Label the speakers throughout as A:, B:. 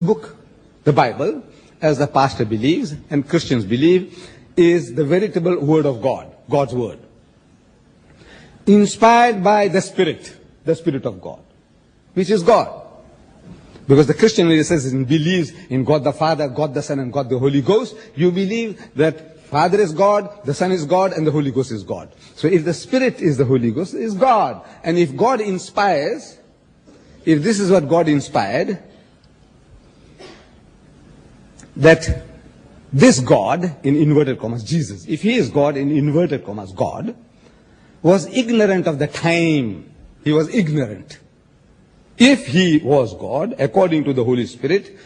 A: book, the Bible, as the pastor believes and Christians believe, is the veritable Word of God, God's Word. Inspired by the Spirit of God, which is God. Because the Christian says and believes in God the Father, God the Son, and God the Holy Ghost. You believe that Father is God, the Son is God, and the Holy Ghost is God. So if the Spirit is the Holy Ghost, it is God. And if God inspires, if this is what God inspired, that this God, in inverted commas, Jesus, if he is God, in inverted commas, God, was ignorant of the time. He was ignorant. If he was God, according to the Holy Spirit,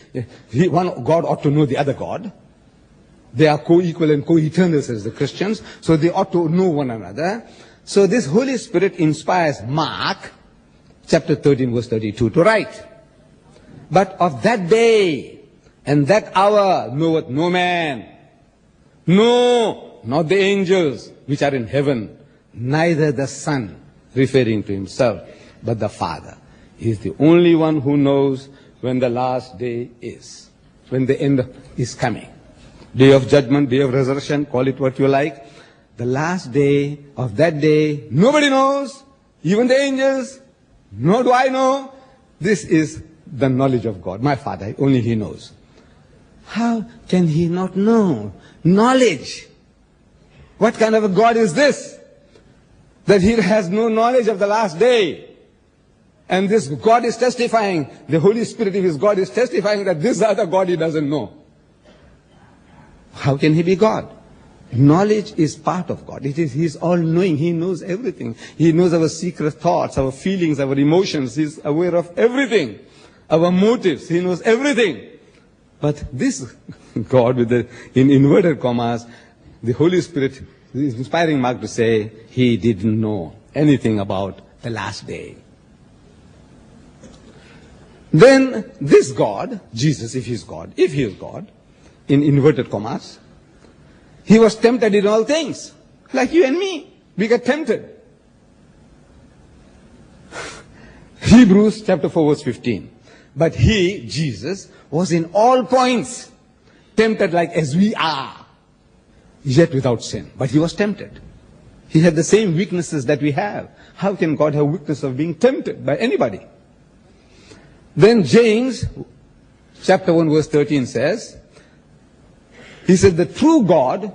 A: one God ought to know the other God. They are co-equal and co-eternal, says the Christians, so they ought to know one another. So this Holy Spirit inspires Mark, chapter 13, verse 32, to write, "But of that day and that hour knoweth no man, no, not the angels which are in heaven, neither the Son," referring to himself, "but the Father. He is the only one who knows when the last day is, when the end is coming." Day of judgment, day of resurrection, call it what you like. The last day of that day, nobody knows, even the angels, nor do I know. This is the knowledge of God. My Father, only he knows. How can he not know? Knowledge. What kind of a God is this? That he has no knowledge of the last day. And this God is testifying, the Holy Spirit of his God is testifying that this other God he doesn't know. How can he be God? Knowledge is part of God. He's all-knowing. He knows everything. He knows our secret thoughts, our feelings, our emotions. He's aware of everything. Our motives. He knows everything. But this God, in inverted commas, the Holy Spirit is inspiring Mark to say he didn't know anything about the last day. Then this God, Jesus, if he is God, in inverted commas, he was tempted in all things. Like you and me. We get tempted. Hebrews chapter 4 verse 15. But he, Jesus, was in all points tempted like as we are, yet without sin. But he was tempted. He had the same weaknesses that we have. How can God have weakness of being tempted by anybody? Then James chapter 1 verse 13 says, he said the true God,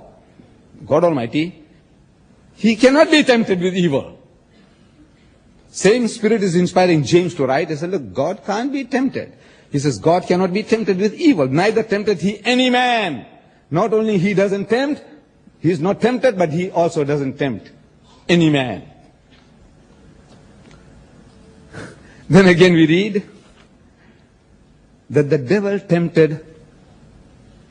A: God Almighty, he cannot be tempted with evil. Same Spirit is inspiring James to write. He said, look, God can't be tempted. He says, God cannot be tempted with evil. Neither tempteth he any man. Not only he doesn't tempt, he is not tempted, but he also doesn't tempt any man. Then again we read that the devil tempted,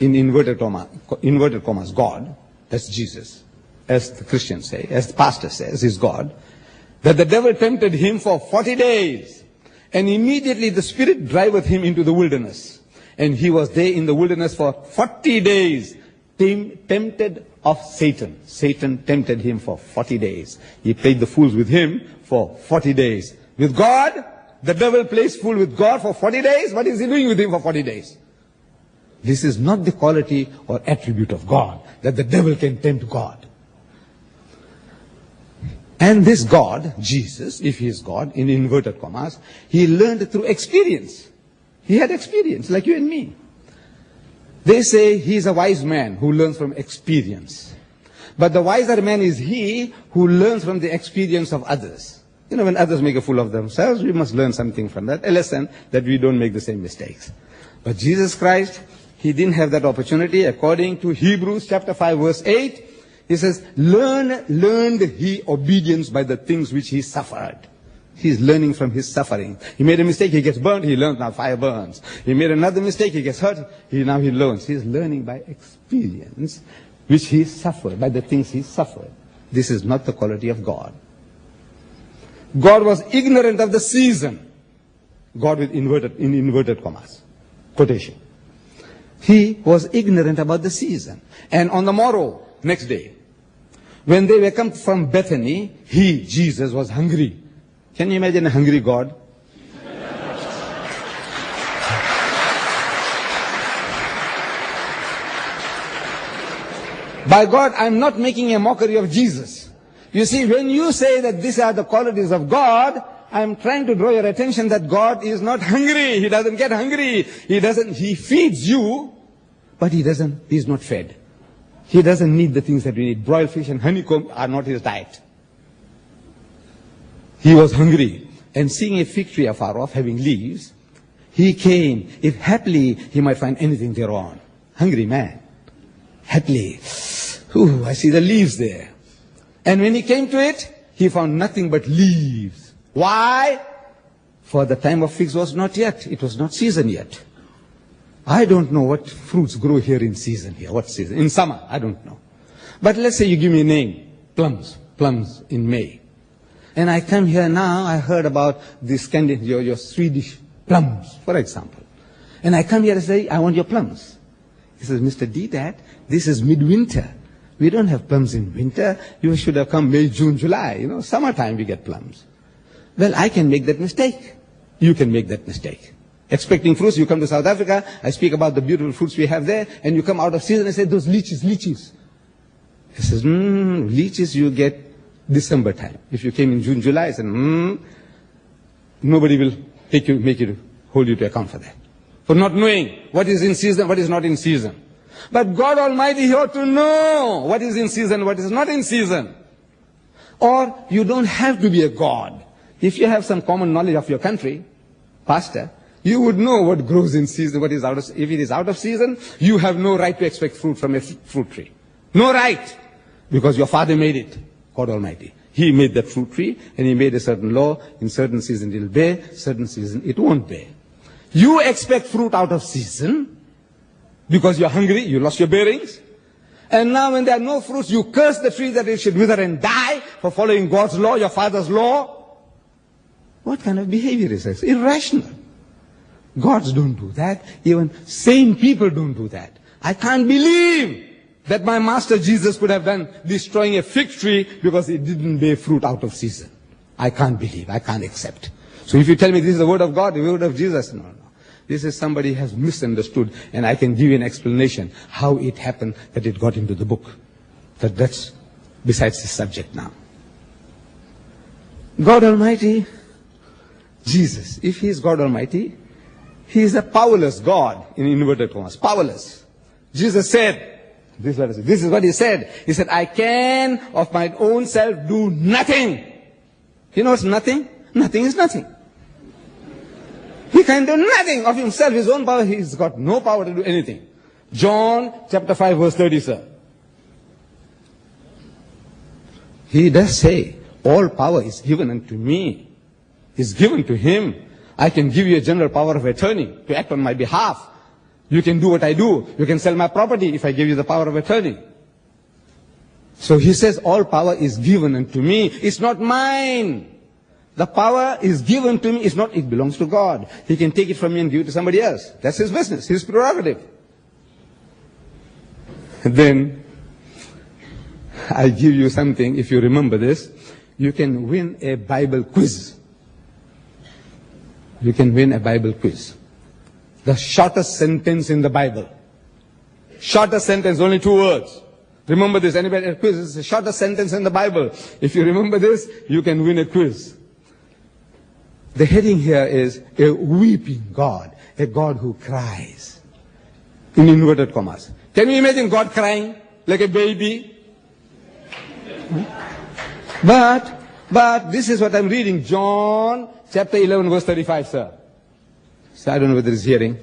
A: in inverted commas, God, that's Jesus, as the Christians say, as the pastor says, is God, that the devil tempted him for 40 days, and immediately the Spirit driveth him into the wilderness. And he was there in the wilderness for 40 days, tempted of Satan. Satan tempted him for 40 days. He played the fools with him for 40 days. With God, the devil plays fool with God for 40 days. What is he doing with him for 40 days? This is not the quality or attribute of God, that the devil can tempt God. And this God, Jesus, if he is God, in inverted commas, he learned through experience. He had experience, like you and me. They say he is a wise man who learns from experience. But the wiser man is he who learns from the experience of others. You know, when others make a fool of themselves, we must learn something from that, a lesson that we don't make the same mistakes. But Jesus Christ, he didn't have that opportunity. According to Hebrews chapter 5 verse 8, he says, learned he obedience by the things which he suffered. He's learning from his suffering. He made a mistake, he gets burnt, he learns, now fire burns. He made another mistake, he gets hurt, now he learns. He's learning by experience, which he suffered, by the things he suffered. This is not the quality of God. God was ignorant of the season. God with inverted commas, quotation. He was ignorant about the season. And on the morrow, next day, when they were come from Bethany, he, Jesus, was hungry. Can you imagine a hungry God? By God, I'm not making a mockery of Jesus. You see, when you say that these are the qualities of God, I'm trying to draw your attention that God is not hungry. He doesn't get hungry. He feeds you, but he's not fed. He doesn't need the things that we need. Broiled fish and honeycomb are not his diet. He was hungry. And seeing a fig tree afar off, having leaves, he came. If haply he might find anything thereon. Hungry man. Happily. Ooh, I see the leaves there. And when he came to it, he found nothing but leaves. Why? For the time of figs was not yet. It was not season yet. I don't know what fruits grow here in season here. What season? In summer, I don't know. But let's say you give me a name. Plums. Plums in May. And I come here now, I heard about the Scandinavian, your Swedish plums, for example. And I come here and say, I want your plums. He says, Mr. D-Dad, this is midwinter. We don't have plums in winter. You should have come May, June, July. Summertime we get plums. Well, I can make that mistake. You can make that mistake. Expecting fruits, you come to South Africa, I speak about the beautiful fruits we have there, and you come out of season and say, those lychees. He says, lychees you get December time. If you came in June, July, I said, nobody will hold you to account for that. For not knowing what is in season, what is not in season. But God Almighty, He ought to know what is in season, what is not in season. Or you don't have to be a God. If you have some common knowledge of your country, pastor, you would know what grows in season, what is out of, if it is out of season, you have no right to expect fruit from a fruit tree. No right. Because your father made it, God Almighty. He made that fruit tree, and He made a certain law. In certain season it will bear, certain season it won't bear. You expect fruit out of season, because you're hungry, you lost your bearings. And now when there are no fruits, you curse the tree that it should wither and die for following God's law, your father's law. What kind of behavior is this? Irrational. Gods don't do that. Even sane people don't do that. I can't believe that my master Jesus could have done destroying a fig tree because it didn't bear fruit out of season. I can't believe. I can't accept. So if you tell me this is the word of God, the word of Jesus, no. This is somebody has misunderstood, and I can give you an explanation how it happened that it got into the book. That's besides the subject now. God Almighty, Jesus, if He is God Almighty, He is a powerless God, in inverted commas, powerless. Jesus said, this is what He said. He said, I can of my own self do nothing. You know what's nothing? Nothing is nothing. He can do nothing of Himself, His own power. He's got no power to do anything. John chapter 5 verse 30, sir. He does say, all power is given unto me. Is given to Him. I can give you a general power of attorney to act on my behalf. You can do what I do. You can sell my property if I give you the power of attorney. So He says, all power is given unto me. It's not mine. The power is given to me. It belongs to God. He can take it from me and give it to somebody else. That's His business, His prerogative. And then, I give you something, if you remember this, you can win a Bible quiz. You can win a Bible quiz. The shortest sentence in the Bible. Shortest sentence, only 2 words. Remember this, anybody, a quiz is the shortest sentence in the Bible. If you remember this, you can win a quiz. The heading here is a weeping God, a God who cries. In inverted commas. Can you imagine God crying like a baby? But this is what I'm reading. John chapter 11 verse 35, sir. So I don't know whether it's hearing.